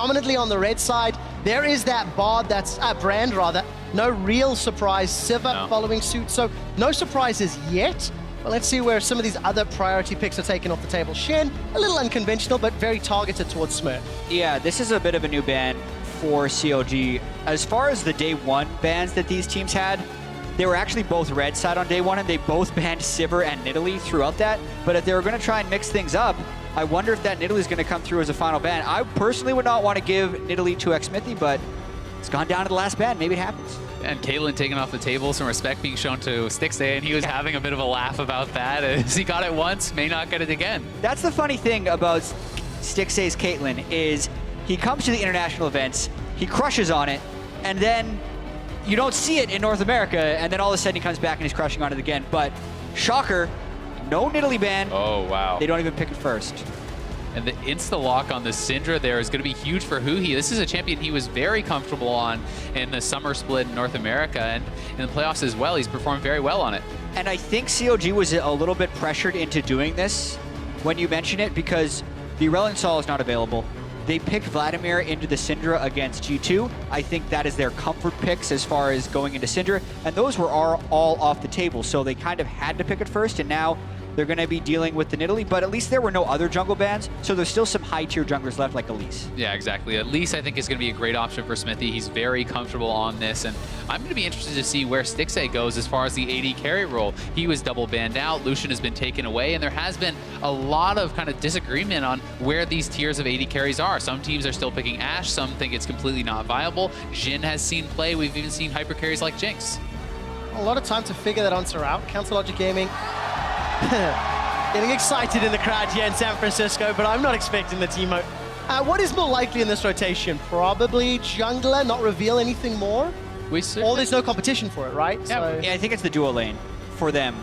predominantly on the red side. There is that Bard, that's Brand rather. No real surprise. Siva following suit, so no surprises yet. But let's see where some of these other priority picks are taken off the table. Shen, a little unconventional, but very targeted towards Smurf. Yeah, this is a bit of a new ban for CLG. As far as the day one bans that these teams had, they were actually both red side on day one, and they both banned Sivir and Nidalee throughout that. But if they were going to try and mix things up, I wonder if that Nidalee is going to come through as a final ban. I personally would not want to give Nidalee to Xmithy, but it's gone down to the last ban. Maybe it happens. And Caitlyn taking off the table, some respect being shown to Stixxay, and he was having a bit of a laugh about that. As he got it once, may not get it again. That's the funny thing about Stixxay's Caitlyn is he comes to the international events, he crushes on it, and then you don't see it in North America, and then all of a sudden he comes back and he's crushing on it again. But shocker, no Nidalee ban. Oh, wow. They don't even pick it first. And the insta-lock on the Syndra there is going to be huge for Huhi. This is a champion he was very comfortable on in the summer split in North America, and in the playoffs as well. He's performed very well on it. And I think CLG was a little bit pressured into doing this when you mention it, because the Irelion Sol is not available. They picked Vladimir into the Syndra against G2. I think that is their comfort picks as far as going into Syndra, and those were all off the table, so they kind of had to pick it first, and now they're going to be dealing with the Nidalee, but at least there were no other jungle bans, so there's still some high-tier junglers left, like Elise. Yeah, exactly. Elise, I think, is going to be a great option for Smithy. He's very comfortable on this, and I'm going to be interested to see where Stixxay goes as far as the AD carry role. He was double banned out, Lucian has been taken away, and there has been a lot of kind of disagreement on where these tiers of AD carries are. Some teams are still picking Ashe, some think it's completely not viable. Jhin has seen play, we've even seen hyper carries like Jinx. A lot of time to figure that answer out. Council Logic Gaming getting excited in the crowd here in San Francisco, but I'm not expecting the Teemo. What is more likely in this rotation? Probably jungler, not reveal anything more? Or there's no competition for it, right? Yeah, I think it's the duo lane for them.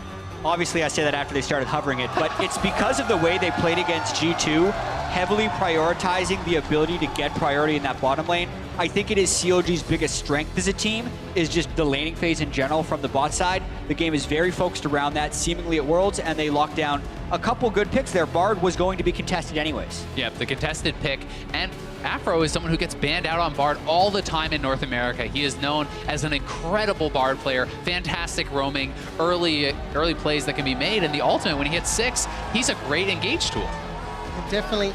Obviously, I say that after they started hovering it, but it's because of the way they played against G2, heavily prioritizing the ability to get priority in that bottom lane. I think it is CLG's biggest strength as a team, is just the laning phase in general from the bot side. The game is very focused around that, seemingly at Worlds, and they locked down a couple good picks there. Bard was going to be contested anyways. Yeah, the contested pick, and Afro is someone who gets banned out on Bard all the time in North America. He is known as an incredible Bard player, fantastic roaming, early plays that can be made, and the ultimate, when he hits 6, he's a great engage tool. Definitely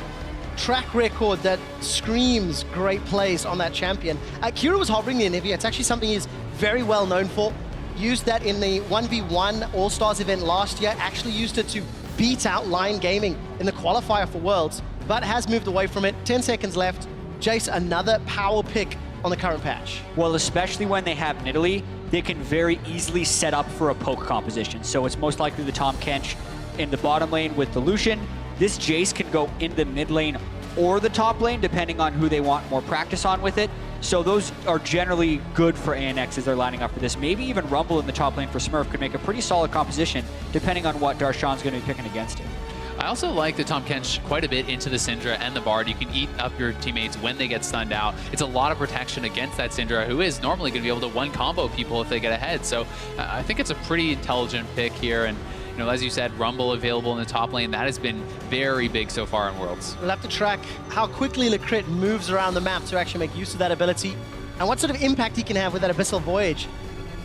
track record that screams great plays on that champion. Kira was hovering the Anivia. It's actually something he's very well known for. Used that in the 1v1 All-Stars event last year, actually used it to beat out Lion Gaming in the qualifier for Worlds, but has moved away from it. 10 seconds left. Jace, another power pick on the current patch. Well, especially when they have Nidalee, they can very easily set up for a poke composition. So it's most likely the Tahm Kench in the bottom lane with the Lucian. This Jace can go in the mid lane or the top lane, depending on who they want more practice on with it. So those are generally good for ANX as they're lining up for this. Maybe even Rumble in the top lane for Smurf could make a pretty solid composition, depending on what Darshan's going to be picking against him. I also like the Tahm Kench quite a bit into the Syndra and the Bard. You can eat up your teammates when they get stunned out. It's a lot of protection against that Syndra, who is normally going to be able to one-combo people if they get ahead. So I think it's a pretty intelligent pick here. And you know, as you said, Rumble available in the top lane. That has been very big so far in Worlds. We'll have to track how quickly Lecrit moves around the map to actually make use of that ability, and what sort of impact he can have with that Abyssal Voyage.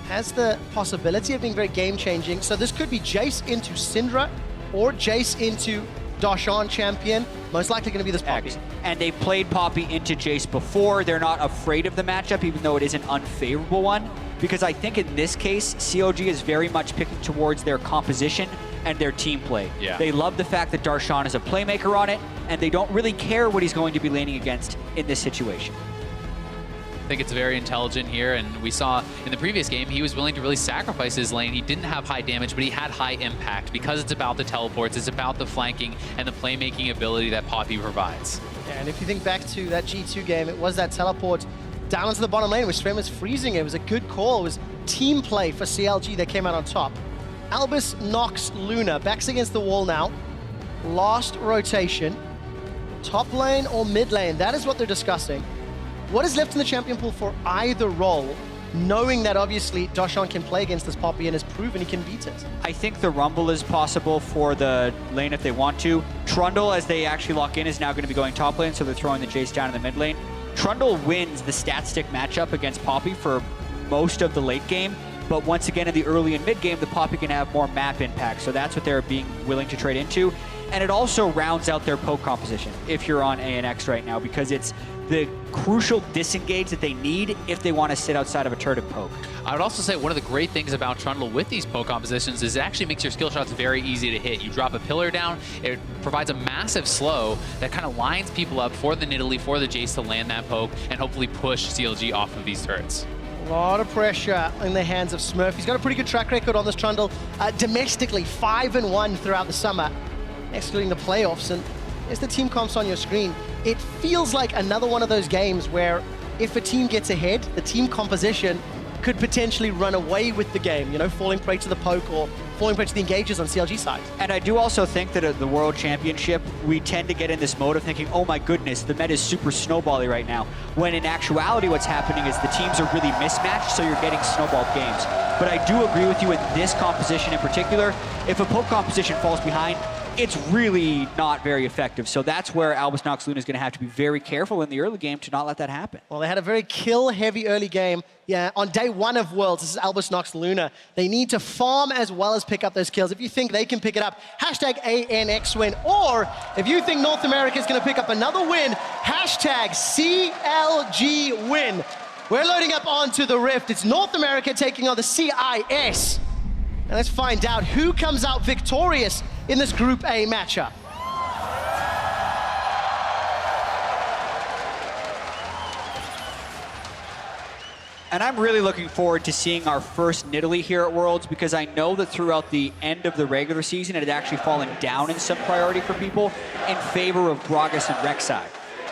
Has the possibility of being very game-changing. So this could be Jace into Syndra, or Jace into Darshan champion. Most likely going to be this Poppy. And they played Poppy into Jace before. They're not afraid of the matchup, even though it is an unfavorable one. Because I think in this case, CLG is very much picking towards their composition and their team play. Yeah. They love the fact that Darshan is a playmaker on it, and they don't really care what he's going to be laning against in this situation. I think it's very intelligent here, and we saw in the previous game he was willing to really sacrifice his lane. He didn't have high damage, but he had high impact because it's about the teleports, it's about the flanking and the playmaking ability that Poppy provides. Yeah, and if you think back to that G2 game, it was that teleport down into the bottom lane where Sven was freezing. It was a good call. It was team play for CLG that came out on top. Albus knocks Luna. Backs against the wall now. Last rotation. Top lane or mid lane? That is what they're discussing. What is left in the champion pool for either role? knowing that obviously Doshan can play against this Poppy and has proven he can beat it. I think the Rumble is possible for the lane if they want to. Trundle, as they actually lock in, is now going to be going top lane, so they're throwing the Jace down in the mid lane. Trundle wins the stat stick matchup against Poppy for most of the late game, but once again in the early and mid game, the Poppy can have more map impact, so that's what they're being willing to trade into. And it also rounds out their poke composition if you're on ANX right now, because it's the crucial disengage that they need if they want to sit outside of a turret and poke. I would also say one of the great things about Trundle with these poke compositions is it actually makes your skill shots very easy to hit. You drop a pillar down, it provides a massive slow that kind of lines people up for the Nidalee, for the Jace to land that poke and hopefully push CLG off of these turrets. A lot of pressure in the hands of Smurf. He's got a pretty good track record on this Trundle. Domestically, 5-1 throughout the summer, excluding the playoffs. And as the team comps on your screen, it feels like another one of those games where if a team gets ahead, the team composition could potentially run away with the game, you know, falling prey to the poke or falling prey to the engages on CLG side. And I do also think that at the World Championship, we tend to get in this mode of thinking, oh my goodness, the meta is super snowbally right now. When in actuality, what's happening is the teams are really mismatched, so you're getting snowballed games. But I do agree with you in this composition in particular. If a poke composition falls behind, it's really not very effective. So that's where Albus Nox Luna is going to have to be very careful in the early game to not let that happen. Well, they had a very kill-heavy early game. Yeah, on day one of Worlds, this is Albus Nox Luna. They need to farm as well as pick up those kills. If you think they can pick it up, hashtag ANX win. Or if you think North America is going to pick up another win, hashtag CLG win. We're loading up onto the Rift. It's North America taking on the CIS. And let's find out who comes out victorious in this Group A matchup. And I'm really looking forward to seeing our first Nidalee here at Worlds, because I know that throughout the end of the regular season, it had actually fallen down in some priority for people in favor of Gragas and Rek'Sai.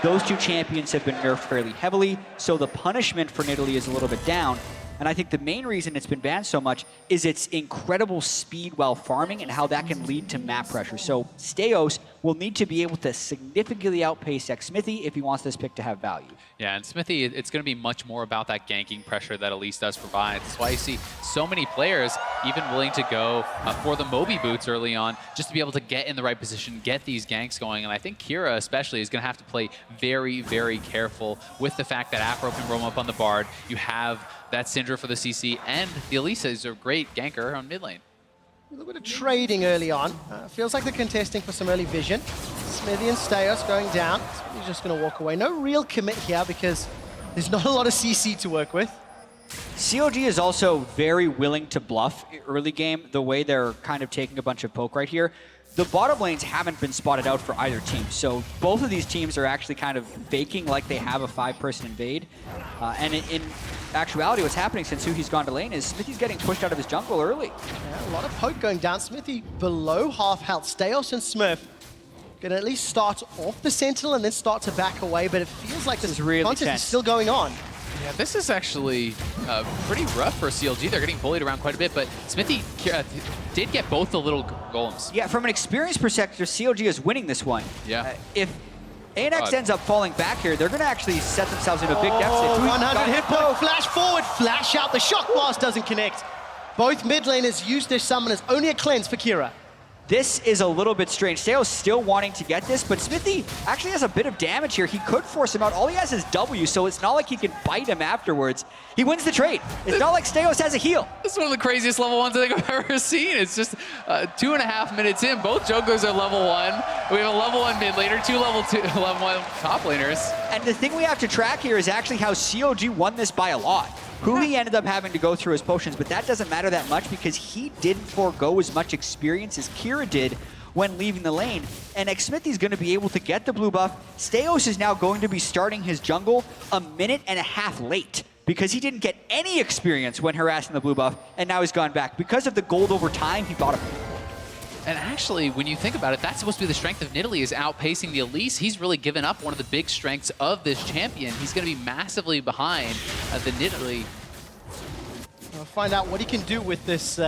Those two champions have been nerfed fairly heavily, so the punishment for Nidalee is a little bit down. And I think the main reason it's been banned so much is its incredible speed while farming and how that can lead to map pressure. So Steos will need to be able to significantly outpace Xmithie if he wants this pick to have value. Yeah, and Xmithie, it's going to be much more about that ganking pressure that Elise does provide. That's why you see so many players even willing to go for the Moby boots early on, just to be able to get in the right position, get these ganks going. And I think Kira especially is going to have to play very, very careful with the fact that Afro can roam up on the Bard. You have that Syndra for the CC, and the Elisa is a great ganker on mid lane. A little bit of trading early on. Feels like they're contesting for some early vision. Smithy and Steos going down. He's just going to walk away. No real commit here because there's not a lot of CC to work with. CLG is also very willing to bluff early game, the way they're kind of taking a bunch of poke right here. The bottom lanes haven't been spotted out for either team, so both of these teams are actually kind of faking like they have a 5-person invade. And in actuality, what's happening since Suhi's gone to lane is Smithy's getting pushed out of his jungle early. Yeah, a lot of poke going down. Smithy below half health. Steos and Smurf gonna at least start off the Sentinel and then start to back away, but it feels like this really contest tense. is still going on. Yeah, this is actually pretty rough for CLG. They're getting bullied around quite a bit, but Smithy did get both the little golems. Yeah, from an experience perspective, CLG is winning this one. Yeah. If ANX ends up falling back here, they're going to actually set themselves into a big deficit. 100 hit point, flash forward, flash out. The shock blast doesn't connect. Both mid laners use their summoners. Only a cleanse for Kira. This is a little bit strange. Steos still wanting to get this, but Smithy actually has a bit of damage here. He could force him out. All he has is W, so it's not like he can bite him afterwards. He wins the trade. It's not like Steos has a heal. This is one of the craziest level 1s I think I've ever seen. It's just 2.5 minutes in. Both junglers are level 1. We have a level 1 mid laner, two level 1 top laners. And the thing we have to track here is actually how CLG won this by a lot. Who he ended up having to go through his potions, but that doesn't matter that much because he didn't forego as much experience as Kira did when leaving the lane. And Xmithie's going to be able to get the blue buff. Steos is now going to be starting his jungle a minute and a half late because he didn't get any experience when harassing the blue buff, and now he's gone back. Because of the gold over time, he bought him. And actually, when you think about it, that's supposed to be the strength of Nidalee, is outpacing the Elise. He's really given up one of the big strengths of this champion. He's going to be massively behind the Nidalee. We'll find out what he can do with this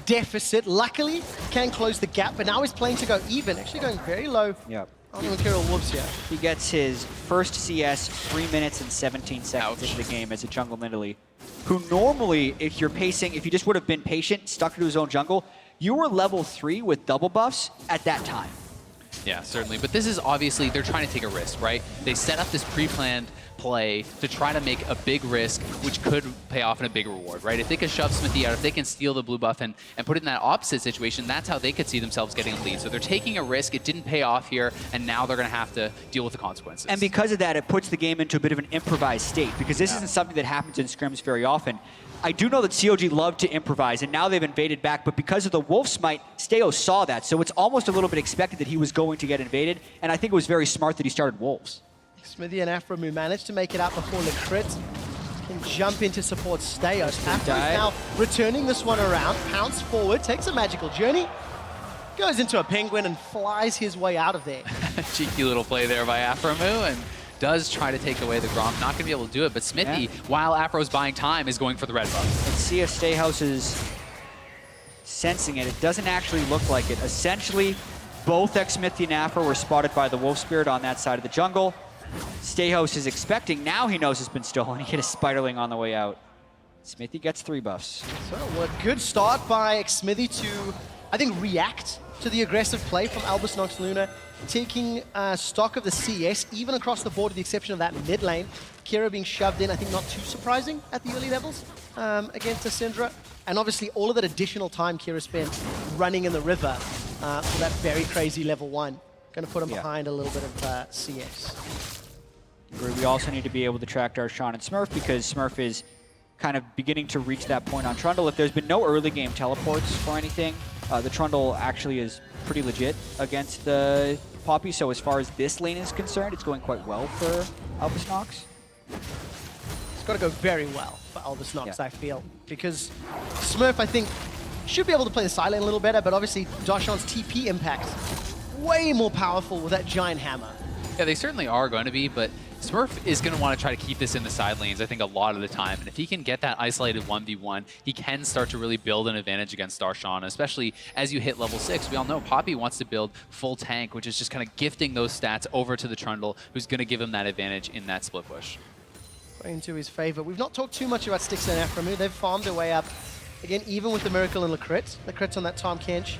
deficit. Luckily, can close the gap, but now he's playing to go even, actually going very low I don't even care what Wolves here. He gets his first CS 3 minutes and 17 seconds Ouch. into the game as a jungle Nidalee, who normally, if you're pacing, if you just would have been patient, stuck to his own jungle, you were level 3 with double buffs at that time. Yeah, certainly. But this is obviously, they're trying to take a risk, right? They set up this pre-planned play to try to make a big risk, which could pay off in a big reward, right? If they can shove Smithy out, if they can steal the blue buff and put it in that opposite situation, that's how they could see themselves getting a lead. So they're taking a risk. It didn't pay off here, and now they're going to have to deal with the consequences. And because of that, it puts the game into a bit of an improvised state, because this isn't something that happens in scrims very often. I do know that CLG love to improvise, and now they've invaded back, but because of the Wolf Smite, Steo saw that, so it's almost a little bit expected that he was going to get invaded, and I think it was very smart that he started Wolves. Smithy and Aframu managed to make it out before the crit. Can jump into support Steos. Aframu's now returning this one around, pounce forward, takes a magical journey, goes into a penguin and flies his way out of there. Cheeky little play there by Aframu, and does try to take away the Grom. Not going to be able to do it, but Smithy, while Afro's buying time, is going for the red buff. Let's see if Stayhouse is sensing it. It doesn't actually look like it. Essentially, both Smithy and Afro were spotted by the Wolf Spirit on that side of the jungle. Stayhouse is expecting, now he knows it's been stolen. He hit a Spiderling on the way out. Smithy gets 3 buffs. So a good start by Smithy to, I think, react to the aggressive play from Albus Nox Luna, taking stock of the CS, even across the board with the exception of that mid lane. Kira being shoved in, I think not too surprising at the early levels against a Syndra. And obviously all of that additional time Kira spent running in the river for that very crazy level 1. Going to put him behind a little bit of CS. We also need to be able to track Darshan and Smurf, because Smurf is kind of beginning to reach that point on Trundle. If there's been no early game teleports or anything, the Trundle actually is pretty legit against the Poppy, so as far as this lane is concerned, it's going quite well for Albus Nox. It's got to go very well for Albus Nox, I feel, because Smurf, I think, should be able to play the side lane a little better, but obviously Darshan's TP impact way more powerful with that giant hammer. Yeah, they certainly are going to be, but Smurf is going to want to try to keep this in the side lanes, I think, a lot of the time. And if he can get that isolated 1v1, he can start to really build an advantage against Darshan, especially as you hit level 6. We all know Poppy wants to build full tank, which is just kind of gifting those stats over to the Trundle, who's going to give him that advantage in that split push. Into his favor. We've not talked too much about Styx and Aframu. They've farmed their way up. Again, even with the Miracle and the crit. The crit's on that Tom Kench.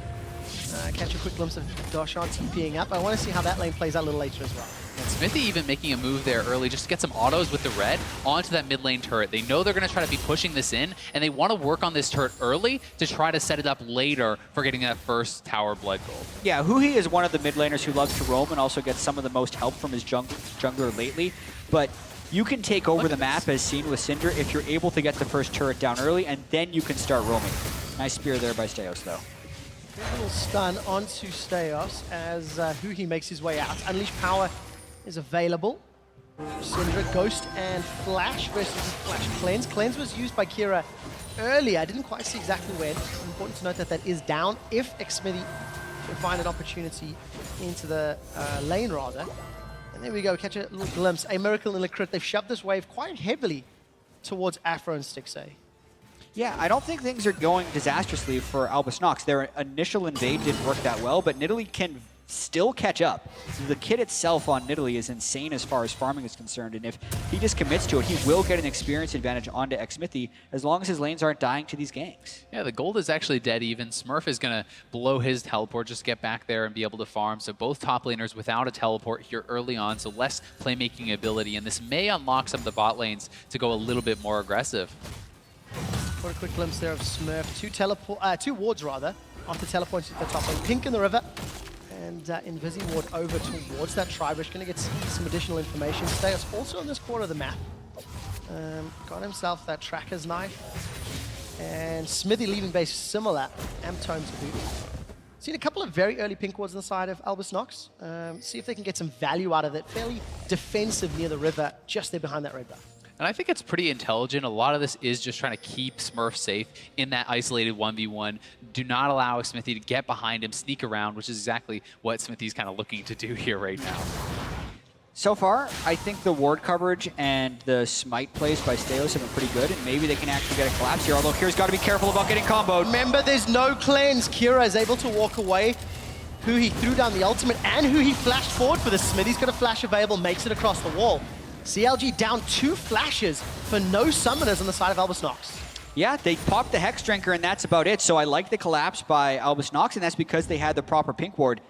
Catch a quick glimpse of Darshan TPing up. I want to see how that lane plays out a little later as well. And Smithy even making a move there early just to get some autos with the red onto that mid lane turret. They know they're going to try to be pushing this in, and they want to work on this turret early to try to set it up later for getting that first tower blood gold. Yeah, Huhi is one of the mid laners who loves to roam and also gets some of the most help from his jungler lately, but you can take over the map as seen with Cinder if you're able to get the first turret down early, and then you can start roaming. Nice spear there by Steos, though. A little stun onto Steos as Huhi makes his way out. Unleash Power is available. Syndra, Ghost, and Flash versus Flash Cleanse. Cleanse was used by Kira earlier. I didn't quite see exactly when. It's important to note that that is down if Xmithy can find an opportunity into the lane, rather. And there we go, catch a little glimpse. A Miracle and a crit. They've shoved this wave quite heavily towards Afro and Stixay. Yeah, I don't think things are going disastrously for Albus Nox. Their initial invade didn't work that well, but Nidalee can still catch up. The kit itself on Nidalee is insane as far as farming is concerned, and if he just commits to it, he will get an experience advantage onto Xmithy as long as his lanes aren't dying to these ganks. Yeah, the gold is actually dead even. Smurf is going to blow his teleport, just get back there and be able to farm. So both top laners without a teleport here early on, so less playmaking ability, and this may unlock some of the bot lanes to go a little bit more aggressive. What a quick glimpse there of Smurf. Two wards rather, after teleporting to the top lane. Pink in the river, and Invisi ward over towards that Tribush. Going to get some additional information. Steos also on this corner of the map. Got himself that Tracker's Knife. And Smithy leaving base similar. Amtome to boot. Seen a couple of very early pink wards on the side of Albus Nox. See if they can get some value out of it. Fairly defensive near the river, just there behind that red buff. And I think it's pretty intelligent. A lot of this is just trying to keep Smurf safe in that isolated 1v1. Do not allow Smithy to get behind him, sneak around, which is exactly what Smithy's kind of looking to do here right now. So far, I think the ward coverage and the smite plays by Steos have been pretty good, and maybe they can actually get a collapse here, although Kira's got to be careful about getting comboed. Remember, there's no cleanse. Kira is able to walk away. who he threw down the ultimate and who he flashed forward for the Smithy's got a flash available, makes it across the wall. CLG down 2 flashes for no summoners on the side of Albus Nox. Yeah, they popped the Hex Drinker, and that's about it. So I like the collapse by Albus Nox, and that's because they had the proper pink ward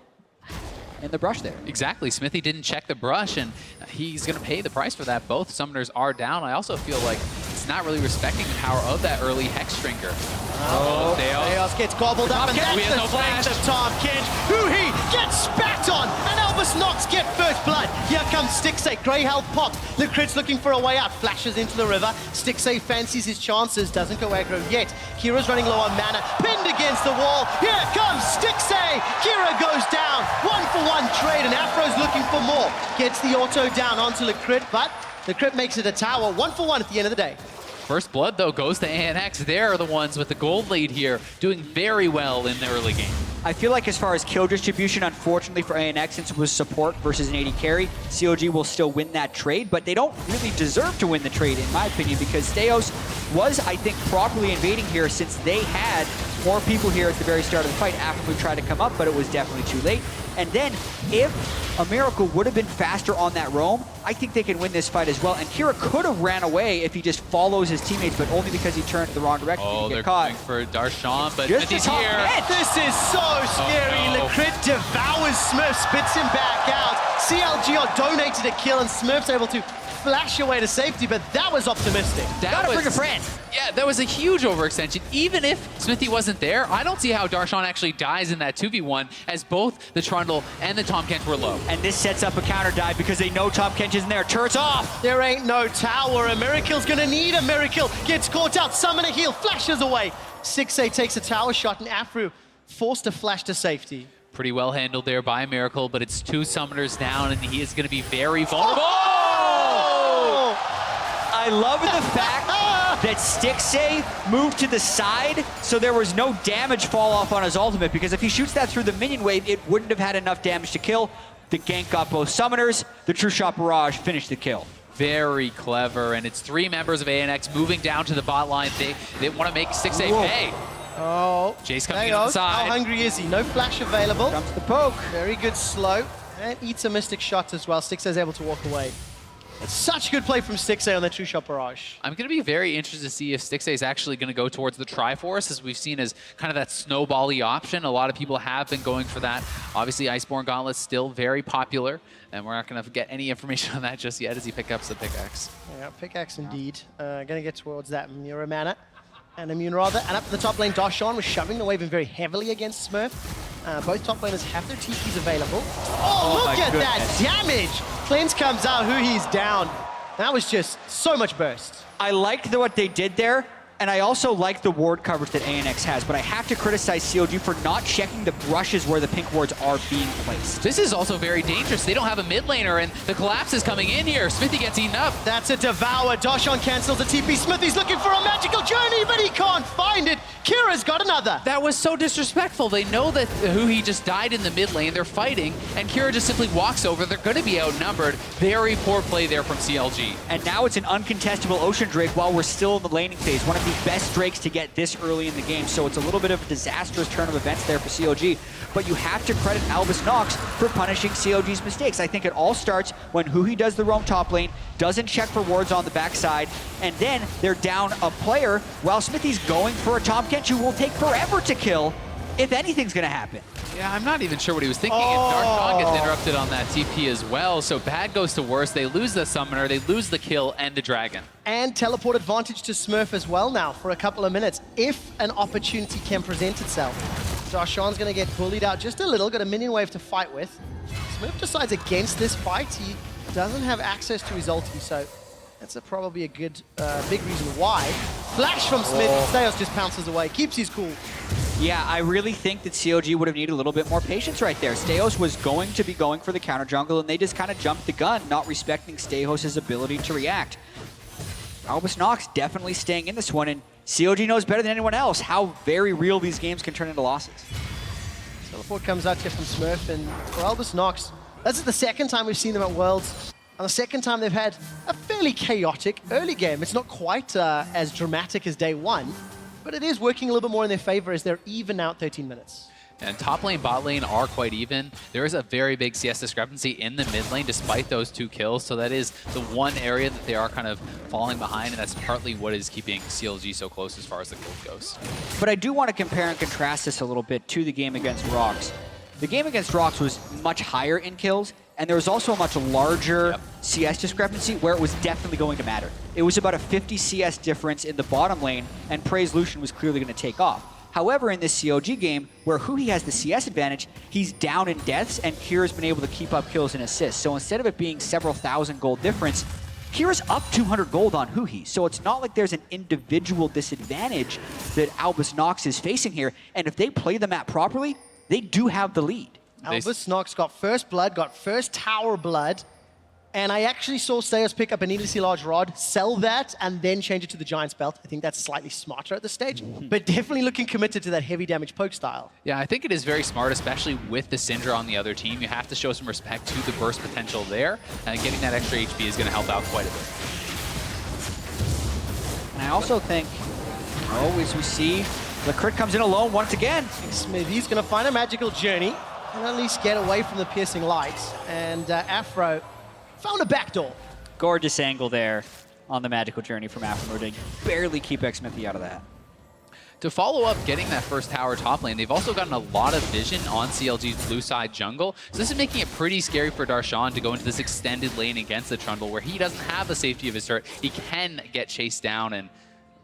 in the brush there. Exactly. Smithy didn't check the brush, and he's going to pay the price for that. Both summoners are down. I also feel like it's not really respecting the power of that early Hex Drinker. Oh, Theos gets gobbled up, and that's he has the no flash. of Tom Kench, who he gets spat on, and Albus Nox get first blood. Here comes Stixay, grey health popped. Licrit's looking for a way out, flashes into the river. Stixay fancies his chances, doesn't go aggro yet. Kira's running low on mana, pinned against the wall. Here comes Stixay, Kira goes down. 1-for-1 trade, and Afro's looking for more. Gets the auto down onto Licrit, but Licrit makes it a tower. 1-for-1 at the end of the day. First blood, though, goes to ANX. They're the ones with the gold lead here, doing very well in the early game. I feel like as far as kill distribution, unfortunately for ANX, since it was support versus an AD carry, CLG will still win that trade, but they don't really deserve to win the trade, in my opinion, because Theos was, I think, properly invading here since they had more people here at the very start of the fight after we tried to come up, but it was definitely too late. And then, if a Miracle would have been faster on that roam, I think they can win this fight as well. And Kira could have ran away if he just follows his teammates, but only because he turned the wrong direction. Oh, they're caught. going for Darshan, but Just Smithy's the top here. head. This is so scary. Oh, no. Licrit devours Smurf, spits him back out. CLG are donated a kill, and Smurf's able to flash away to safety, but that was optimistic. Gotta bring a friend. Yeah, that was a huge overextension. Even if Smithy wasn't there, I don't see how Darshan actually dies in that 2v1, as both the Trundle and the Tahm Kench were low. And this sets up a counter dive because they know Tahm Kench isn't there. Turret's off. There ain't no tower. A Miracle's gonna need a miracle. Gets caught out, summon a heal, flashes away. 6A takes a tower shot, and Afro forced to flash to safety. Pretty well handled there by Miracle, but it's 2 summoners down, and he is going to be very vulnerable. Oh! I love the fact that Stixay moved to the side, so there was no damage fall off on his ultimate, because if he shoots that through the minion wave, it wouldn't have had enough damage to kill. The gank got both summoners. The True Shot Barrage finished the kill. Very clever, and it's 3 members of ANX moving down to the bot line. They want to make 6A pay. Oh, Jace coming in on the How side. hungry is he? No flash available. Comes the poke. Very good slow. And eats a Mystic Shot as well. Stixay's able to walk away. It's such good play from Stixay on the True Shot Barrage. I'm going to be very interested to see if Stixay is actually going to go towards the Triforce, as we've seen as kind of that snowball-y option. A lot of people have been going for that. Obviously, Iceborne Gauntlet's still very popular, and we're not going to get any information on that just yet as he picks up the pickaxe. Yeah, pickaxe indeed. Going to get towards that Mura mana. And Immune rather. And up to the top lane, Darshan was shoving the wave in very heavily against Smurf. Both top laners have their TPs available. Oh, look at that damage! Cleanse comes out, who he's down. That was just so much burst. I liked what they did there, and I also like the ward coverage that ANX has, but I have to criticize CLG for not checking the brushes where the pink wards are being placed. This is also very dangerous. They don't have a mid laner, and the collapse is coming in here. Smithy gets eaten up. That's a devour. Darshan cancels a TP. Smithy's looking for a magical journey, but he can't find it. Kira's got another. That was so disrespectful. They know that who he just died in the mid lane. They're fighting, and Kira just simply walks over. They're going to be outnumbered. Very poor play there from CLG. And now it's an uncontestable Ocean Drake while we're still in the laning phase. One of the best Drakes to get this early in the game, so it's a little bit of a disastrous turn of events there for CLG. But you have to credit Albus Nox for punishing CLG's mistakes. I think it all starts when Huhi does the roam top lane, doesn't check for wards on the backside, and then they're down a player while Smithy's going for a Tahm Kench who will take forever to kill if anything's going to happen. Yeah, I'm not even sure what he was thinking. And Darshan gets interrupted on that TP as well. So bad goes to worse. They lose the summoner, they lose the kill, and the dragon. And teleport advantage to Smurf as well now for a couple of minutes, if an opportunity can present itself. Darshan's going to get bullied out just a little, got a minion wave to fight with. Smurf decides against this fight. He doesn't have access to his ulti, so that's probably a good, big reason why. Flash from Smith, Theos just pounces away, keeps his cool. Yeah, I really think that CLG would have needed a little bit more patience right there. Stejos was going to be going for the counter jungle, and they just kind of jumped the gun, not respecting Stejos' ability to react. Albus Nox definitely staying in this one, and CLG knows better than anyone else how very real these games can turn into losses. Teleport comes out here from Smurf, and for Albus Nox, this is the second time we've seen them at Worlds, and the second time they've had a fairly chaotic early game. It's not quite as dramatic as day one, but it is working a little bit more in their favor as they're even out 13 minutes. And top lane, bot lane are quite even. There is a very big CS discrepancy in the mid lane despite those 2 kills. So that is the one area that they are kind of falling behind, and that's partly what is keeping CLG so close as far as the gold goes. But I do want to compare and contrast this a little bit to the game against Rocks. The game against Rocks was much higher in kills, and there was also a much larger CS discrepancy where it was definitely going to matter. It was about a 50 CS difference in the bottom lane, and Praise Lucian was clearly going to take off. However, in this CLG game, where Huhi has the CS advantage, he's down in deaths, and Kira's been able to keep up kills and assists. So instead of it being several thousand gold difference, Kira's up 200 gold on Huhi. So it's not like there's an individual disadvantage that Albus Nox is facing here. And if they play the map properly, they do have the lead. Albus Nox got first blood, got first tower blood, and I actually saw Stayos pick up a needlessly large rod, sell that, and then change it to the Giant's Belt. I think that's slightly smarter at this stage, but definitely looking committed to that heavy damage poke style. Yeah, I think it is very smart, especially with the Syndra on the other team. You have to show some respect to the burst potential there, and getting that extra HP is going to help out quite a bit. And I also think, as we see, the crit comes in alone once again. Smithy's going to find a magical journey and at least get away from the piercing lights, and Afro found a backdoor. Gorgeous angle there on the magical journey from Afro to barely keep Xmithy out of that. To follow up getting that first tower top lane, they've also gotten a lot of vision on CLG's blue side jungle. So this is making it pretty scary for Darshan to go into this extended lane against the Trundle where he doesn't have the safety of his turret. He can get chased down, and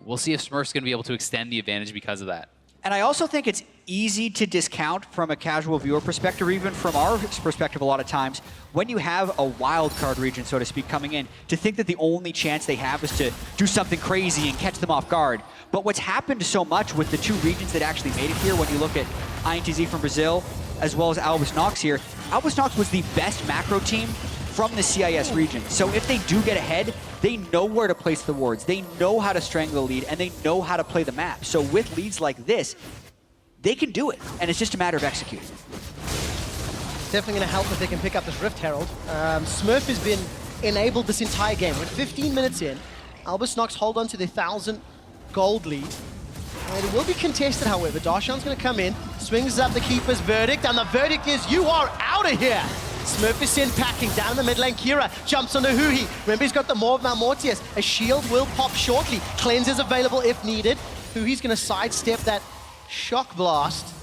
we'll see if Smurf's going to be able to extend the advantage because of that. And I also think it's easy to discount from a casual viewer perspective, or even from our perspective a lot of times, when you have a wild card region, so to speak, coming in, to think that the only chance they have is to do something crazy and catch them off guard. But what's happened so much with the 2 regions that actually made it here, when you look at INTZ from Brazil, as well as Albus Nox here, Albus Nox was the best macro team from the CIS region. So if they do get ahead, they know where to place the wards, they know how to strangle the lead, and they know how to play the map. So with leads like this, they can do it, and it's just a matter of executing. Definitely going to help if they can pick up this Rift Herald. Smurf has been enabled this entire game. With 15 minutes in, Albus Nox hold on to the 1,000 gold lead. And it will be contested, however. Darshan's going to come in, swings up the Keeper's verdict, and the verdict is, you are out of here! Smurf is in packing down in the mid lane. Kira jumps onto Huhi. Remember, he's got the Maw of Malmortius. A shield will pop shortly. Cleanse is available if needed. Huhi's going to sidestep that shock blast.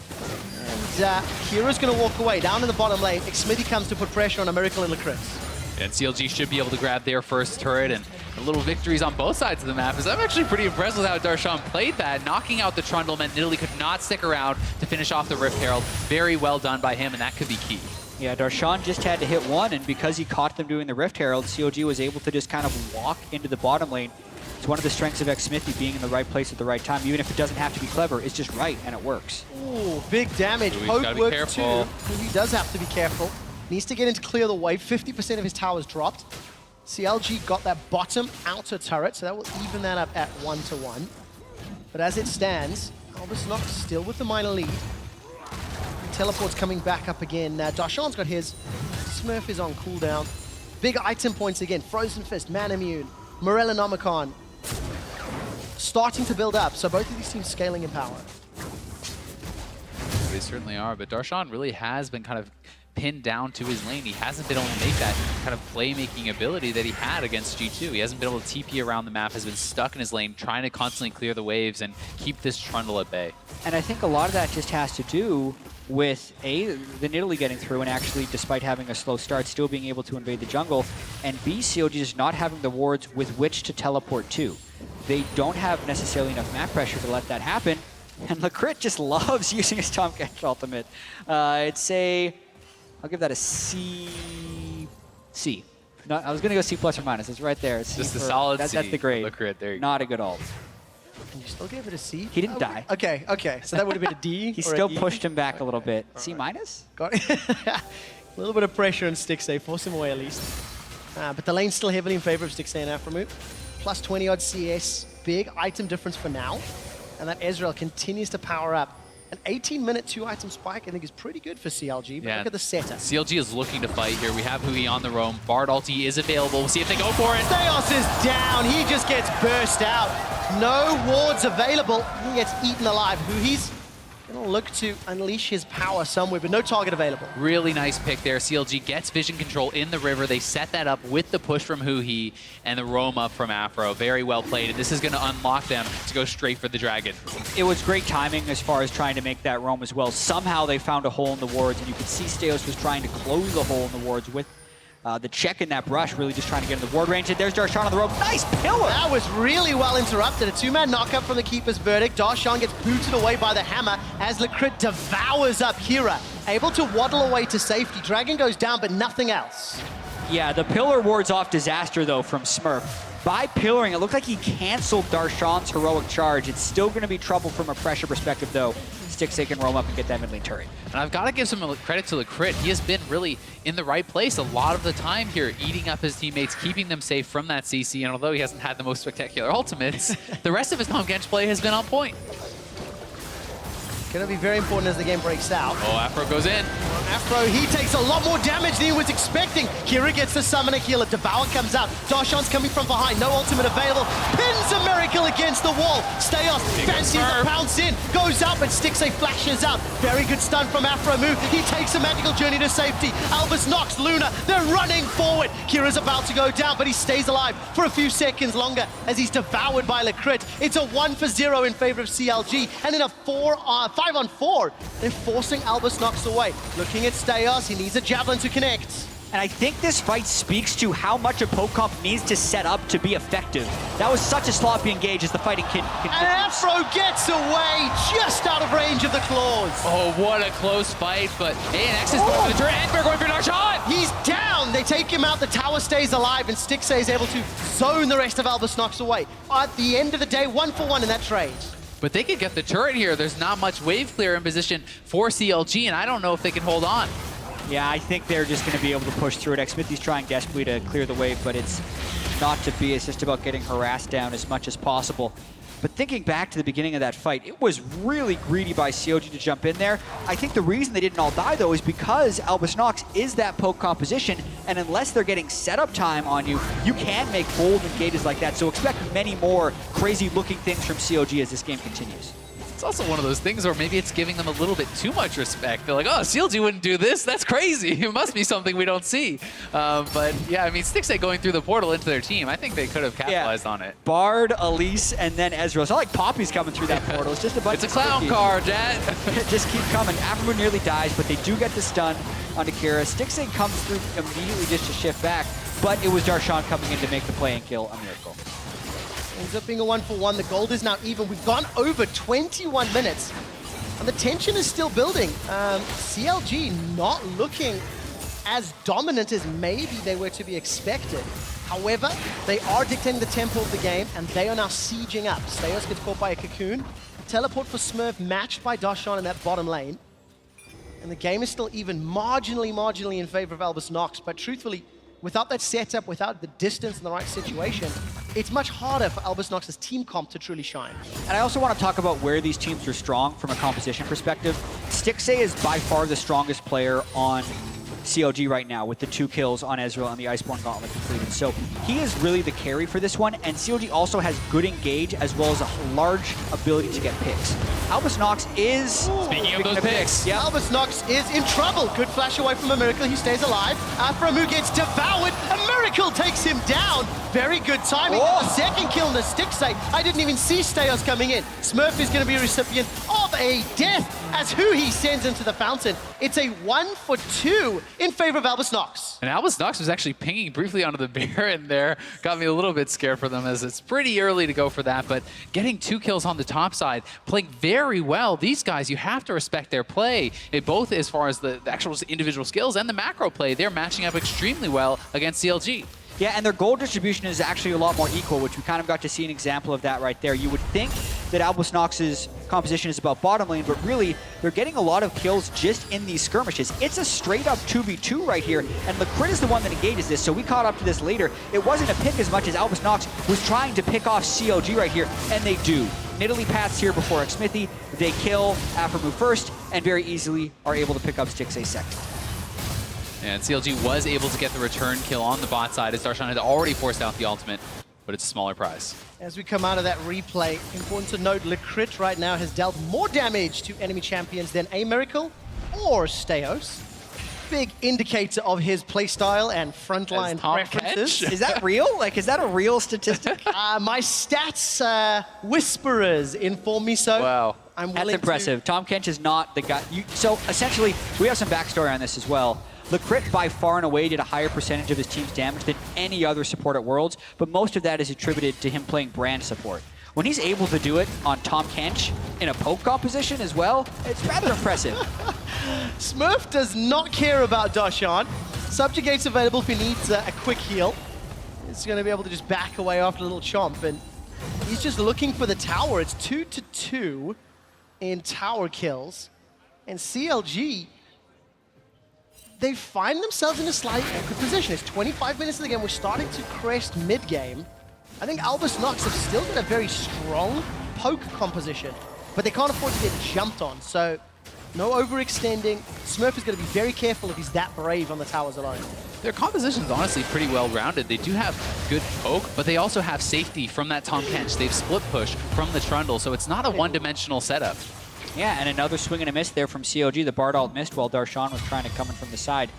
And Kira's going to walk away down in the bottom lane. Xmithy comes to put pressure on a Miracle in Lacritz. And CLG should be able to grab their first turret, and the little victories on both sides of the map. I'm actually pretty impressed with how Darshan played that. Knocking out the Trundle meant Nidalee could not stick around to finish off the Rift Herald. Very well done by him, and that could be key. Yeah, Darshan just had to hit one, and because he caught them doing the Rift Herald, CLG was able to just kind of walk into the bottom lane. It's one of the strengths of Xmithy, being in the right place at the right time. Even if it doesn't have to be clever, it's just right, and it works. Ooh, big damage. Poke works too. He does have to be careful. Needs to get in to clear the way. 50% of his towers dropped. CLG got that bottom outer turret, so that will even that up at 1-1. But as it stands, Albus Nox still with the minor lead. Teleport's coming back up again. Darshan's got his. Smurf is on cooldown. Big item points again. Frozen Fist, Man Immune, Morellonomicon. Starting to build up, so both of these teams scaling in power. They certainly are, but Darshan really has been kind of pinned down to his lane. He hasn't been able to make that kind of playmaking ability that he had against G2. He hasn't been able to TP around the map, has been stuck in his lane, trying to constantly clear the waves and keep this Trundle at bay. And I think a lot of that just has to do with A, the Nidalee getting through and actually, despite having a slow start, still being able to invade the jungle, and B, CLG just not having the wards with which to teleport to. They don't have necessarily enough map pressure to let that happen, and Lacrit just loves using his Tom Catch ultimate. I'll give that a C. No, I was going to go C plus or minus. It's right there. It's just a solid C. That's the grade. Lacrit, there you go. Not a good ult. And you still gave it a C? He didn't die. Okay. So that would have been a D. He still pushed him back a little bit. C minus? Got it. A little bit of pressure on Stixay. Force him away at least. But the lane's still heavily in favor of Stixay and Afromoot. Plus 20 odd CS. Big item difference for now. And that Ezreal continues to power up. An 18-minute 2-item spike, I think, is pretty good for CLG, but look at the setup. CLG is looking to fight here. We have Huhi on the roam. Bard ulti is available. We'll see if they go for it. Stayos is down. He just gets burst out. No wards available. He gets eaten alive. Huhi's Gonna look to unleash his power somewhere, but no target available. Really nice pick there. CLG gets vision control in the river. They set that up with the push from Huhi and the roam up from Afro. Very well played, and this is going to unlock them to go straight for the dragon. It was great timing as far as trying to make that roam as well. Somehow they found a hole in the wards, and you could see Steos was trying to close the hole in the wards with the check in that brush, really just trying to get in the ward range. And there's Darshan on the rope. Nice pillar! That was really well interrupted. A two-man knockup from the Keeper's Verdict. Darshan gets booted away by the hammer as Lecrit devours up Kira. Able to waddle away to safety. Dragon goes down, but nothing else. Yeah, the pillar wards off disaster, though, from Smurf. By pillaring, it looked like he canceled Darshan's heroic charge. It's still going to be trouble from a pressure perspective, though. Stixxay can roam up and get that mid lane turret. And I've got to give some credit to Lecrit. He has been really in the right place a lot of the time here, eating up his teammates, keeping them safe from that CC. And although he hasn't had the most spectacular ultimates, the rest of his Tahm Kench play has been on point. Gonna be very important as the game breaks out. Oh, Afro goes in. Afro, he takes a lot more damage than he was expecting. Kira gets the summoner healer. Devour comes out. Darshan's coming from behind. No ultimate available. Pins a Miracle against the wall. Steos fancies the pounce in. Goes up, but Stixxay flashes out. Very good stun from Afro move. He takes a magical journey to safety. Albus knocks Luna. They're running forward. Kira's about to go down, but he stays alive for a few seconds longer as he's devoured by Lecrit. It's a 1-for-0 in favor of CLG. And in a 5-on-4, they're forcing Albus Nox away. Looking at Steos, he needs a javelin to connect. And I think this fight speaks to how much a poke comp needs to set up to be effective. That was such a sloppy engage as the fighting continues. And Afro gets away just out of range of the claws. Oh, what a close fight, but ANX is going for the turret, and we're going for Darshan! He's down! They take him out, the tower stays alive, and Stixxay is able to zone the rest of Albus Nox away. At the end of the day, 1-for-1 in that trade. But they could get the turret here. There's not much wave clear in position for CLG, and I don't know if they can hold on. Yeah, I think they're just going to be able to push through it. Xmithy's trying desperately to clear the wave, but it's not to be. It's just about getting harassed down as much as possible. But thinking back to the beginning of that fight, it was really greedy by CLG to jump in there. I think the reason they didn't all die, though, is because Albus Nox is that poke composition, and unless they're getting setup time on you, you can make bold engages like that. So expect many more crazy-looking things from CLG as this game continues. It's also one of those things where maybe it's giving them a little bit too much respect. They're like, oh, CLG wouldn't do this? That's crazy. It must be something we don't see. But yeah, I mean, Stixxay going through the portal into their team, I think they could have capitalized on it. Bard, Elise, and then Ezreal. It's not like Poppy's coming through that portal. It's just a bunch of It's a clown car, Jet. Just keep coming. Afro nearly dies, but they do get the stun onto Kira. Stixxay comes through immediately just to shift back, but it was Darshan coming in to make the play and kill a Miracle. Ends up being a 1-for-1. The gold is now even. We've gone over 21 minutes, and the tension is still building. CLG not looking as dominant as maybe they were to be expected. However, they are dictating the tempo of the game, and they are now sieging up. Steos gets caught by a cocoon. Teleport for Smurf matched by Darshan in that bottom lane. And the game is still even marginally in favor of Albus Nox, but truthfully, without that setup, without the distance and the right situation, it's much harder for Albus Nox's team comp to truly shine. And I also want to talk about where these teams are strong from a composition perspective. Stixxay is by far the strongest player on CLG right now with the 2 kills on Ezreal and the Iceborne Gauntlet completed. So he is really the carry for this one, and CLG also has good engage as well as a large ability to get picks. Albus Nox is... Speaking of those picks. Yeah, Albus Nox is in trouble. Good flash away from a Miracle. He stays alive. Aframu gets devoured. A Miracle takes him down. Very good timing. A second kill on the Stixxay. I didn't even see Steos coming in. Smurf is going to be a recipient of a death as Huhi sends into the fountain. It's a 1-for-2 in favor of Albus Nox. And Albus Nox was actually pinging briefly onto the Baron there. Got me a little bit scared for them as it's pretty early to go for that, but getting 2 kills on the top side, playing very well. These guys, you have to respect their play. Both as far as the actual individual skills and the macro play, they're matching up extremely well against CLG. Yeah, and their goal distribution is actually a lot more equal, which we kind of got to see an example of that right there. You would think that Albus Nox's composition is about bottom lane, but really, they're getting a lot of kills just in these skirmishes. It's a straight-up 2v2 right here, and Lecrit is the one that engages this, so we caught up to this later. It wasn't a pick as much as Albus Nox was trying to pick off CLG right here, and they do. Nidalee paths here before Xmithy. They kill Aframu first, and very easily are able to pick up Stixxay second. And CLG was able to get the return kill on the bot side as Darshan had already forced out the ultimate. but it's a smaller prize. As we come out of that replay, important to note, Lecrit right now has dealt more damage to enemy champions than A Miracle or Steos. Big indicator of his playstyle and frontline preferences. Is that real? Like, is that a real statistic? My stats whisperers inform me so. Wow. I'm That's willing impressive. Tom Kench is not the guy. So essentially, we have some backstory on this as well. Lecrit by far and away did a higher percentage of his team's damage than any other support at Worlds, but most of that is attributed to him playing brand support. When he's able to do it on Tom Kench in a poke composition as well, it's rather impressive. Smurf does not care about Darshan. Subjugate's available if he needs a quick heal. He's going to be able to just back away after a little chomp, and he's just looking for the tower. It's 2-2 in tower kills, and CLG, they find themselves in a slight awkward position. It's 25 minutes of the game. We're starting to crest mid-game. I think Albus Nox have still got a very strong poke composition, but they can't afford to get jumped on, so no overextending. Smurf is going to be very careful if he's that brave on the towers alone. Their composition's honestly pretty well-rounded. They do have good poke, but they also have safety from that Tom Kench. They've split push from the Trundle, so it's not a one-dimensional setup. Yeah, and another swing and a miss there from CLG. The Bard ult missed while Darshan was trying to come in from the side.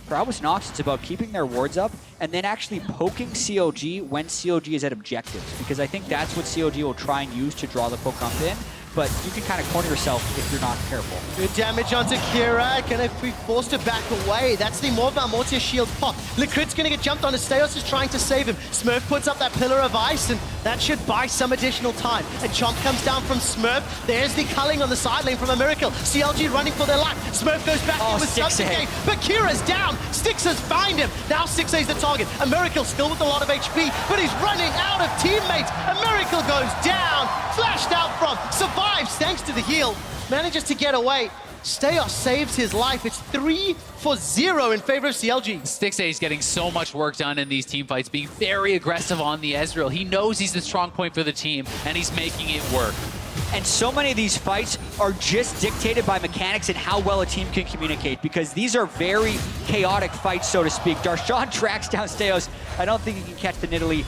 For Albus Nox, it's about keeping their wards up and then actually poking CLG when CLG is at objectives, because I think that's what CLG will try and use to draw the poke comp in. But you can kind of corner yourself if you're not careful. Good damage onto Kira. Gonna be forced to back away. That's the Morval Mortier shield pop. Lecrit's gonna get jumped on as Steos is trying to save him. Smurf puts up that pillar of ice, and that should buy some additional time. A chomp comes down from Smurf. There's the culling on the side lane from a Miracle. CLG running for their life. Smurf goes back in with Subjugate, but Kira's down. Stixers find him. Now 6A's the target. A Miracle still with a lot of HP, but he's running out of teammates. A Miracle goes down. Flashed out from. Survives thanks to the heal. Manages to get away. Steos saves his life. It's 3-0 in favor of CLG. Stixay is getting so much work done in these team fights, being very aggressive on the Ezreal. He knows he's the strong point for the team, and he's making it work. And so many of these fights are just dictated by mechanics and how well a team can communicate, because these are very chaotic fights, so to speak. Darshan tracks down Steos. I don't think he can catch the Nidalee.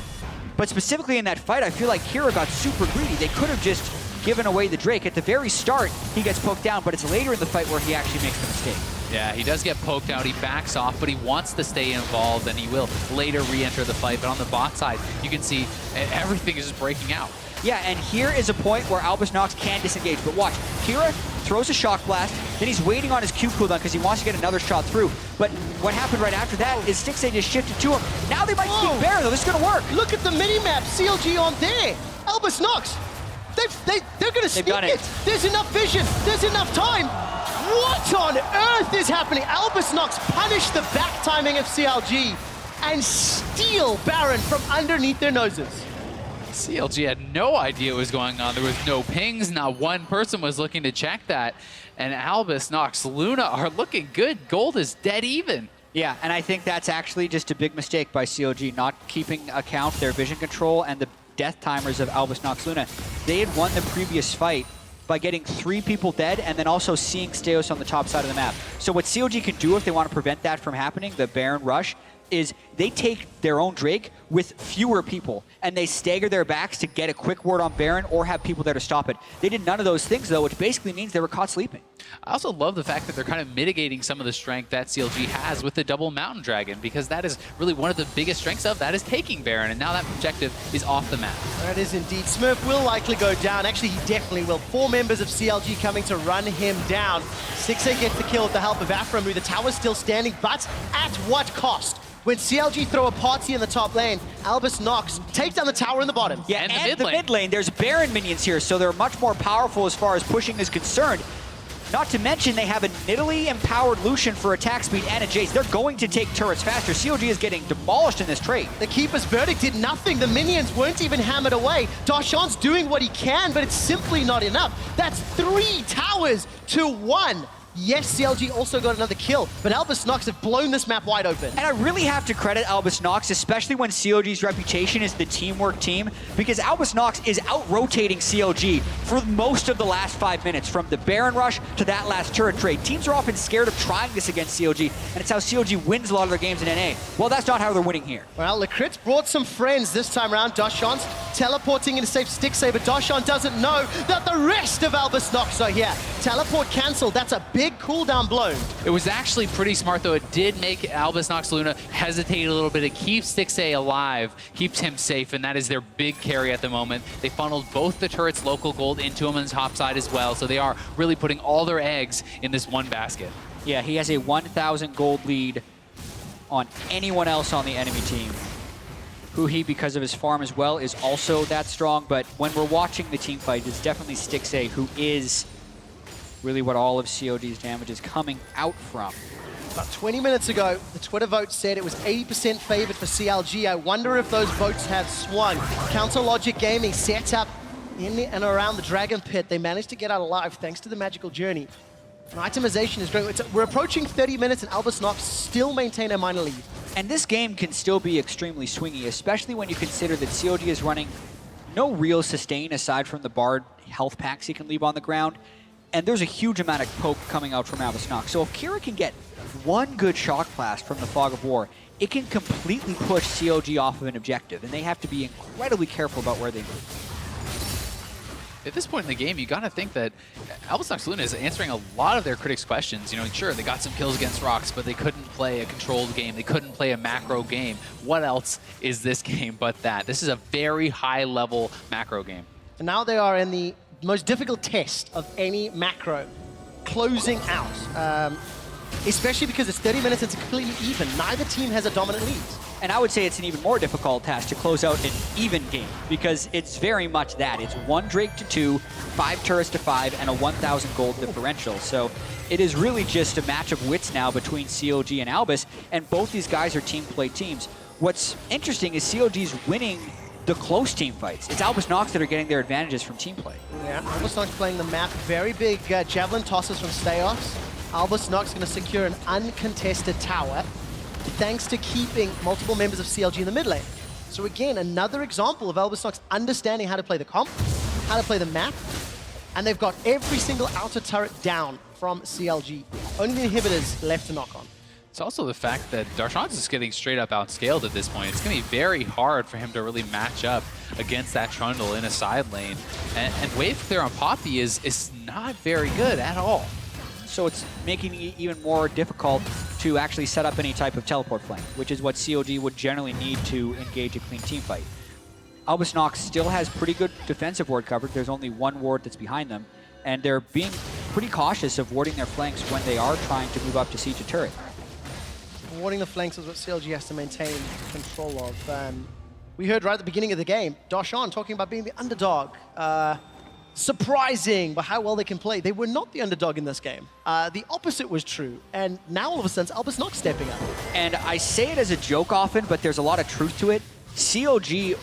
But specifically in that fight, I feel like Kira got super greedy. They could have just given away the Drake. At the very start, he gets poked down, but it's later in the fight where he actually makes the mistake. Yeah, he does get poked out. He backs off, but he wants to stay involved, and he will later re-enter the fight. But on the bot side, you can see everything is just breaking out. Yeah, and here is a point where Albus Nox can disengage. But watch, Kira throws a shock blast, then he's waiting on his Q cooldown because he wants to get another shot through. But what happened right after that is Stixay just shifted to him. Now they might keep Baron, though. This is going to work. Look at the mini-map. CLG on there. Albus Nox. They're going to sneak it. There's enough vision. There's enough time. What on earth is happening? Albus Nox punished the back timing of CLG and steal Baron from underneath their noses. CLG had no idea what was going on. There was no pings. Not one person was looking to check that. And Albus, Nox, Luna are looking good. Gold is dead even. Yeah, and I think that's actually just a big mistake by CLG, not keeping account their vision control and the death timers of Albus, Nox, Luna. They had won the previous fight by getting 3 people dead and then also seeing Steos on the top side of the map. So what CLG can do if they want to prevent that from happening, the Baron rush, is they take their own Drake with fewer people and they stagger their backs to get a quick ward on Baron or have people there to stop it. They did none of those things though, which basically means they were caught sleeping. I also love the fact that they're kind of mitigating some of the strength that CLG has with the double Mountain Dragon, because that is really one of the biggest strengths of that is taking Baron, and now that objective is off the map. That is indeed. Smurf will likely go down. Actually, he definitely will. 4 members of CLG coming to run him down. 6A gets the kill with the help of Aframu. The tower's still standing, but at what cost? When CLG throw a party in the top lane, Albus Nox takes down the tower in the bottom. Yeah, and the mid lane. There's Baron minions here, so they're much more powerful as far as pushing is concerned. Not to mention they have a Nidalee empowered Lucian for attack speed and a Jace. They're going to take turrets faster. CLG is getting demolished in this trade. The Keeper's Verdict did nothing. The minions weren't even hammered away. Darshan's doing what he can, but it's simply not enough. That's 3 towers to 1. Yes, CLG also got another kill, but Albus Nox have blown this map wide open. And I really have to credit Albus Nox, especially when CLG's reputation is the teamwork team, because Albus Nox is out-rotating CLG for most of the last 5 minutes, from the Baron Rush to that last turret trade. Teams are often scared of trying this against CLG, and it's how CLG wins a lot of their games in NA. Well, that's not how they're winning here. Well, Lecrit's brought some friends this time around. Dashon's teleporting into safe Stixxay, but Dashon doesn't know that the rest of Albus Nox are here. Teleport cancelled. That's a big cooldown blown. It was actually pretty smart, though. It did make Albus Nox Luna hesitate a little bit. It keeps Stixxay alive, keeps him safe, and that is their big carry at the moment. They funneled both the turrets' local gold into him on his top side as well, so they are really putting all their eggs in this one basket. Yeah, he has a 1,000 gold lead on anyone else on the enemy team. Huhi, because of his farm as well, is also that strong, but when we're watching the team fight, it's definitely Stixxay who is really what all of COD's damage is coming out from. About 20 minutes ago, the Twitter vote said it was 80% favored for CLG. I wonder if those votes have swung. Counter Logic Gaming set up in and around the Dragon Pit. They managed to get out alive thanks to the magical journey. And itemization is great. We're approaching 30 minutes and Albus Nox still maintain a minor lead. And this game can still be extremely swingy, especially when you consider that CLG is running no real sustain aside from the Bard health packs he can leave on the ground. And there's a huge amount of poke coming out from Albus Nox. So if Kira can get one good shock blast from the Fog of War, it can completely push CLG off of an objective, and they have to be incredibly careful about where they move. At this point in the game, you gotta think that Albus Nox Luna is answering a lot of their critics' questions. You know, sure, they got some kills against Rocks, but they couldn't play a controlled game. They couldn't play a macro game. What else is this game but that? This is a very high-level macro game. And now they are in the most difficult test of any macro, closing out. Especially because it's 30 minutes and it's completely even. Neither team has a dominant lead. And I would say it's an even more difficult task to close out an even game, because it's very much that. It's 1 Drake to 2, 5 turrets to 5, and a 1,000 gold differential. So it is really just a match of wits now between CLG and Albus, and both these guys are team play teams. What's interesting is CLG's winning the close team fights. It's Albus Nox that are getting their advantages from team play. Yeah, Albus Nox playing the map. Very big javelin tosses from Stayoffs. Albus Nox going to secure an uncontested tower thanks to keeping multiple members of CLG in the mid lane. So again, another example of Albus Nox understanding how to play the comp, how to play the map, and they've got every single outer turret down from CLG. Only the inhibitors left to knock on. It's also the fact that Darshon's just getting straight up outscaled at this point. It's going to be very hard for him to really match up against that Trundle in a side lane. And wave clear on Poppy is not very good at all. So it's making it even more difficult to actually set up any type of teleport flank, which is what CLG would generally need to engage a clean team fight. Albus Nox still has pretty good defensive ward coverage. There's only one ward that's behind them, and they're being pretty cautious of warding their flanks when they are trying to move up to siege a turret. Warding the flanks is what CLG has to maintain control of. We heard right at the beginning of the game, Dashon talking about being the underdog. Surprising by how well they can play. They were not the underdog in this game. The opposite was true, and now all of a sudden, it's Albus Nox stepping up. And I say it as a joke often, but there's a lot of truth to it. CLG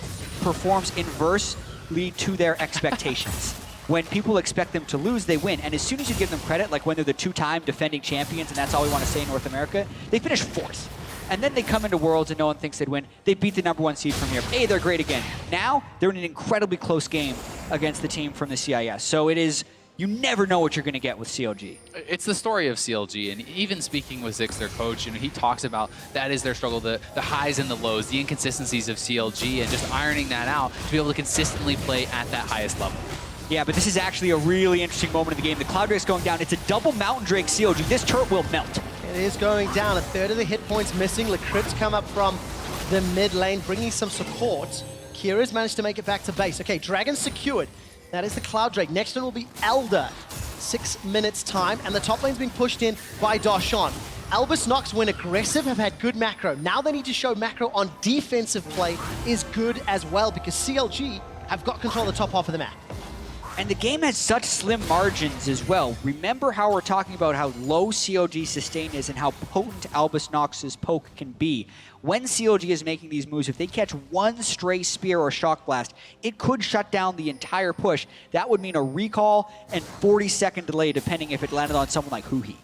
performs inversely to their expectations. When people expect them to lose, they win. And as soon as you give them credit, like when they're the 2-time defending champions, and that's all we want to say in North America, they finish 4th. And then they come into Worlds and no one thinks they'd win. They beat the #1 seed from Europe. Hey, they're great again. Now, they're in an incredibly close game against the team from the CIS. So it is, you never know what you're going to get with CLG. It's the story of CLG, and even speaking with Zix, their coach, you know, he talks about that is their struggle, the highs and the lows, the inconsistencies of CLG, and just ironing that out to be able to consistently play at that highest level. Yeah, but this is actually a really interesting moment in the game. The Cloud Drake's going down. It's a double Mountain Drake CLG. This turret will melt. It is going down. A third of the hit points missing. Lecrit's come up from the mid lane, bringing some support. Kira's managed to make it back to base. Okay, Dragon secured. That is the Cloud Drake. Next one will be Elder. 6 minutes time, and the top lane's being pushed in by Dashon. Albus Nox, when aggressive, have had good macro. Now they need to show macro on defensive play is good as well, because CLG have got control of the top half of the map. And the game has such slim margins as well. Remember how we're talking about how low CLG sustain is and how potent Albus Nox's poke can be. When CLG is making these moves, if they catch one stray spear or shock blast, it could shut down the entire push. That would mean a recall and 40-second delay, depending if it landed on someone like Huhi.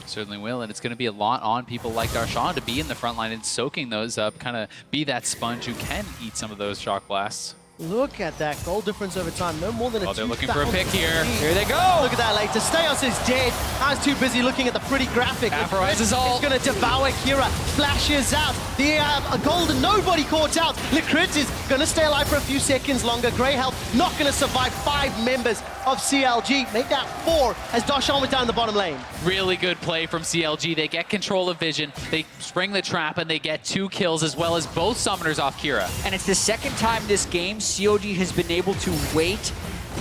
Certainly will, and it's going to be a lot on people like Darshan to be in the front line and soaking those up, kind of be that sponge who can eat some of those shock blasts. Look at that goal difference over time. No more than a 2,000. They're looking for a pick here. Here they go. Look at that later. Steos is dead. I was too busy looking at the pretty graphic. Afro has his ult. He's going to devour Kira. Flashes out. The golden nobody caught out. Licrit is going to stay alive for a few seconds longer. Grey Health not going to survive 5 members of CLG. Make that 4 as Darshan was down in the bottom lane. Really good play from CLG. They get control of vision. They spring the trap and they get 2 kills as well as both summoners off Kira. And it's the second time this game CLG has been able to wait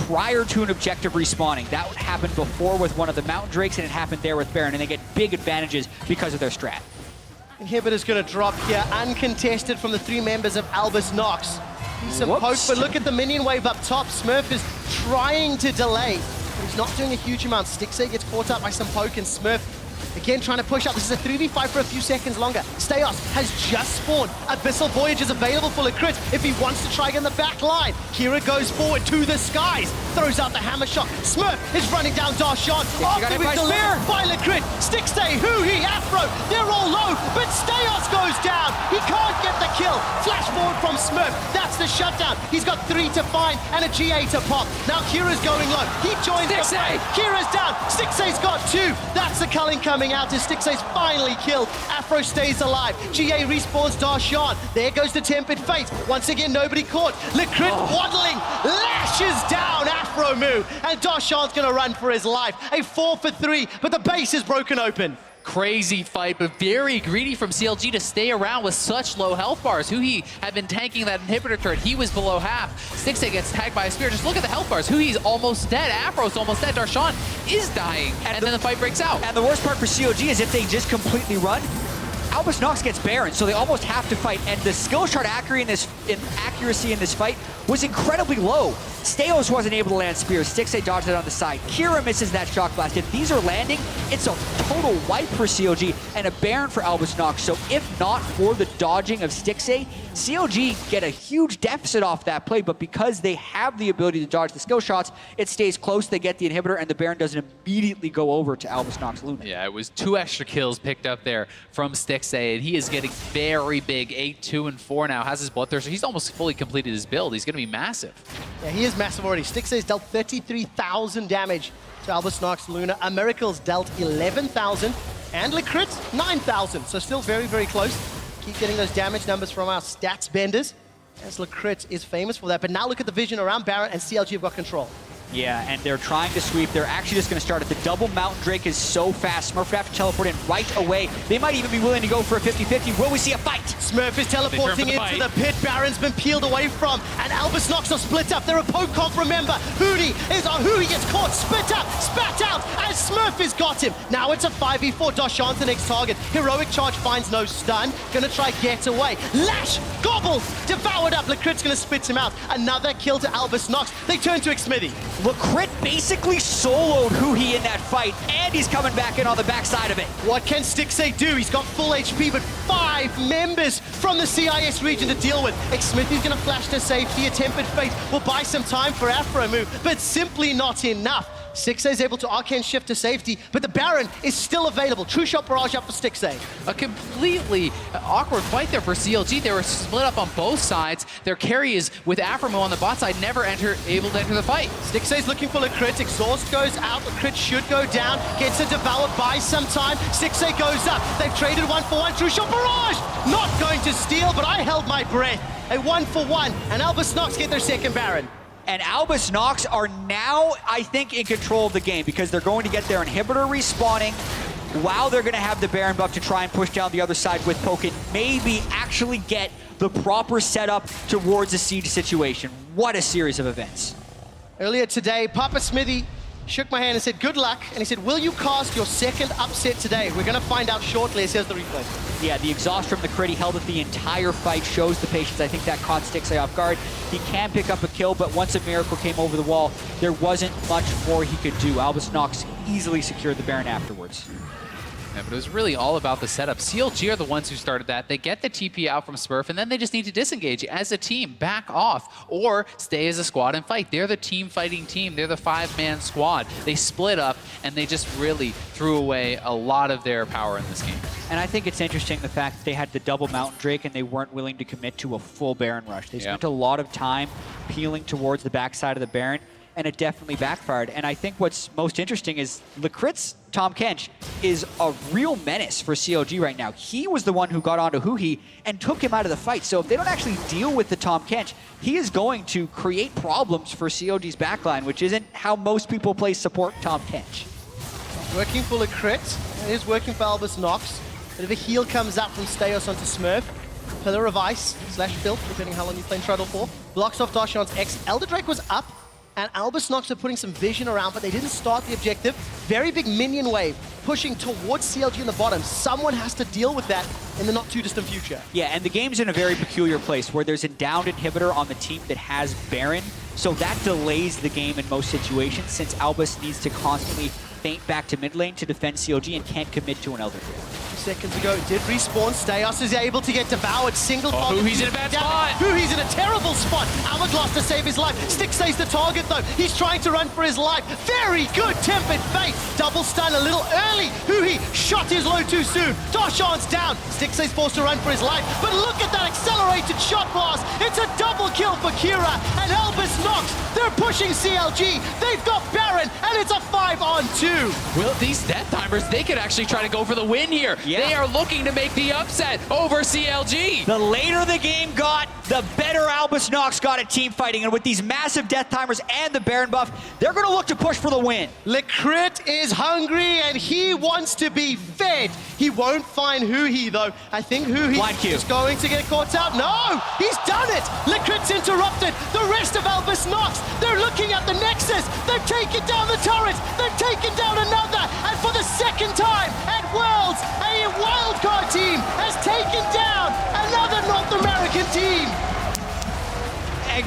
prior to an objective respawning. That happened before with one of the Mountain Drakes, and it happened there with Baron, and they get big advantages because of their strat. Inhibitor's going to drop here, uncontested from the 3 members of Albus Nox. Some poke, but look at the minion wave up top. Smurf is trying to delay, but he's not doing a huge amount. Stixay gets caught up by some poke, and Smurf again trying to push up. This is a 3v5 for a few seconds longer. Steos has just spawned. Abyssal Voyage is available for Licrit if he wants to try again the back line. Kira goes forward to the skies, throws out the hammer shot. Smurf is running down Darshan. After we've delivered by Licrit. Stixay, Huhi, Afro, they're all low, but Steos goes down. He can't get the kill. Flash forward from Smurf. That's the shutdown. He's got 3 to find and a GA to pop. Now Kira's going low. He joins the fray. Kira's down. Stixay's got 2. That's the culling coming out as Stixay's finally killed. Afro stays alive. GA respawns Darshan. There goes the Tempered Fate. Once again, nobody caught. Licrit waddling, lashes down Afro move, and Darshan's gonna run for his life. A 4 for 3, but the base is broken open. Crazy fight, but very greedy from CLG to stay around with such low health bars. Huhi had been tanking that inhibitor turret. He was below half. Stixay gets tagged by a spear. Just look at the health bars. Huhi's almost dead. Afro's almost dead. Darshan is dying, and then the fight breaks out. And the worst part for CLG is if they just completely run, Albus Nox gets Baron, so they almost have to fight. And the skill shot accuracy in this fight was incredibly low. Steos wasn't able to land spears. Stixay dodged it on the side. Kira misses that shock blast. If these are landing, it's a total wipe for CLG and a Baron for Albus Nox. So if not for the dodging of Stixay, CLG get a huge deficit off that play, but because they have the ability to dodge the skill shots, it stays close, they get the inhibitor, and the Baron doesn't immediately go over to Albus Nox Luna. Yeah, it was 2 extra kills picked up there from Stixay, and he is getting very big. 8, 2, and 4 now, has his Bloodthirster. He's almost fully completed his build. He's going to be massive. Yeah, he is massive already. Stixay's dealt 33,000 damage to Albus Nox Luna. A Miracle's dealt 11,000, and Licrit 9,000. So still very, very close. Keep getting those damage numbers from our stats benders, as Licrit is famous for that. But now look at the vision around Baron, and CLG have got control. Yeah, and they're trying to sweep. They're actually just going to start it. The double Mountain Drake is so fast. Smurf would have to teleport in right away. They might even be willing to go for a 50-50. Will we see a fight? Smurf is teleporting into the pit. Baron's been peeled away from, and Albus Nox are split up. They're a poke comp, remember. Huhi gets caught, spit up, spat out, and Smurf has got him. Now it's a 5v4. Darshan's the next target. Heroic Charge finds no stun. Gonna try get away. Lash, gobble, devoured up. Licrit's gonna spit him out. Another kill to Albus Nox. They turn to Xmithy. Licrit basically soloed Huhi in that fight, and he's coming back in on the backside of it. What can Stixay do? He's got full HP, but 5 members from the CIS region to deal with. Xmithy's gonna flash to safety. A Tempered Fate will buy some time for Afro move, but simply not enough. Stixay is able to Arcane Shift to safety, but the Baron is still available. True Shot Barrage up for Stixay. A completely awkward fight there for CLG. They were split up on both sides. Their carry is with Aframo on the bot side, never able to enter the fight. Stixay's looking for Licrit. Exhaust goes out. Licrit should go down. Gets a Devour, buys some time. Stixay goes up. They've traded 1-for-1. True Shot Barrage! Not going to steal, but I held my breath. A 1-for-1, and Albus Nox get their second Baron. And Albus Nox are now, I think, in control of the game because they're going to get their inhibitor respawning while they're going to have the Baron buff to try and push down the other side with poke and maybe actually get the proper setup towards a siege situation. What a series of events. Earlier today, Papa Smithy shook my hand and said, good luck. And he said, will you cast your second upset today? We're going to find out shortly. Here's the replay. Yeah, the exhaust from the crit, he held it the entire fight, shows the patience. I think that caught Stixxay off guard. He can pick up a kill, but once a miracle came over the wall, there wasn't much more he could do. Albus Nox easily secured the Baron afterwards. Yeah, but it was really all about the setup. CLG are the ones who started that. They get the TP out from Smurf, and then they just need to disengage as a team, back off, or stay as a squad and fight. They're the team-fighting team. They're the 5-man squad. They split up, and they just really threw away a lot of their power in this game. And I think it's interesting the fact that they had the double Mountain Drake and they weren't willing to commit to a full Baron rush. They spent a lot of time peeling towards the backside of the Baron, and it definitely backfired. And I think what's most interesting is Lecrit's Tahm Kench is a real menace for CLG right now. He was the one who got onto Huhi and took him out of the fight. So if they don't actually deal with the Tahm Kench, he is going to create problems for CLG's backline, which isn't how most people play support Tahm Kench. Working for Lecrit. It is working for Albus Nox. Bit of a heal comes out from Steos onto Smurf. Pillar of Ice / Filth, depending how long you're playing Shuttle for. Blocks off Darshan's X. Elder Drake was up, and Albus Nox are putting some vision around, but they didn't start the objective. Very big minion wave pushing towards CLG in the bottom. Someone has to deal with that in the not too distant future. Yeah, and the game's in a very peculiar place where there's a downed inhibitor on the team that has Baron, so that delays the game in most situations since Albus needs to constantly feint back to mid lane to defend CLG and can't commit to an Elder Drake. 2 seconds ago, it did respawn. Steos is able to get devoured. Single target. Huhi's in a bad spot. Huhi's in a terrible spot. Hourglass to save his life. Stixxay's the target though. He's trying to run for his life. Very good tempered fate. Double stun a little early. Huhi shot his low too soon. Darshan's down. Stixxay's forced to run for his life. But look at that accelerated shot blast. It's a double kill for Kira. And Albus Nox, they're pushing CLG. They've got Baron, and it's a 5-on-2. Well, these Death Timers, they could actually try to go for the win here. Yeah. They are looking to make the upset over CLG. The later the game got, the better Albus Nox got at team fighting, and with these massive Death Timers and the Baron buff, they're going to look to push for the win. Lecrit is hungry, and he wants to be fed. He won't find Huhi, though. I think Huhi is going to get caught out. No! He's done it! Lecrit's interrupted. The rest of Albus Nox, they're looking at the Nexus. They've taken down the turret. They've taken down another. And for the second time at Worlds, a wildcard team has taken down another North American team.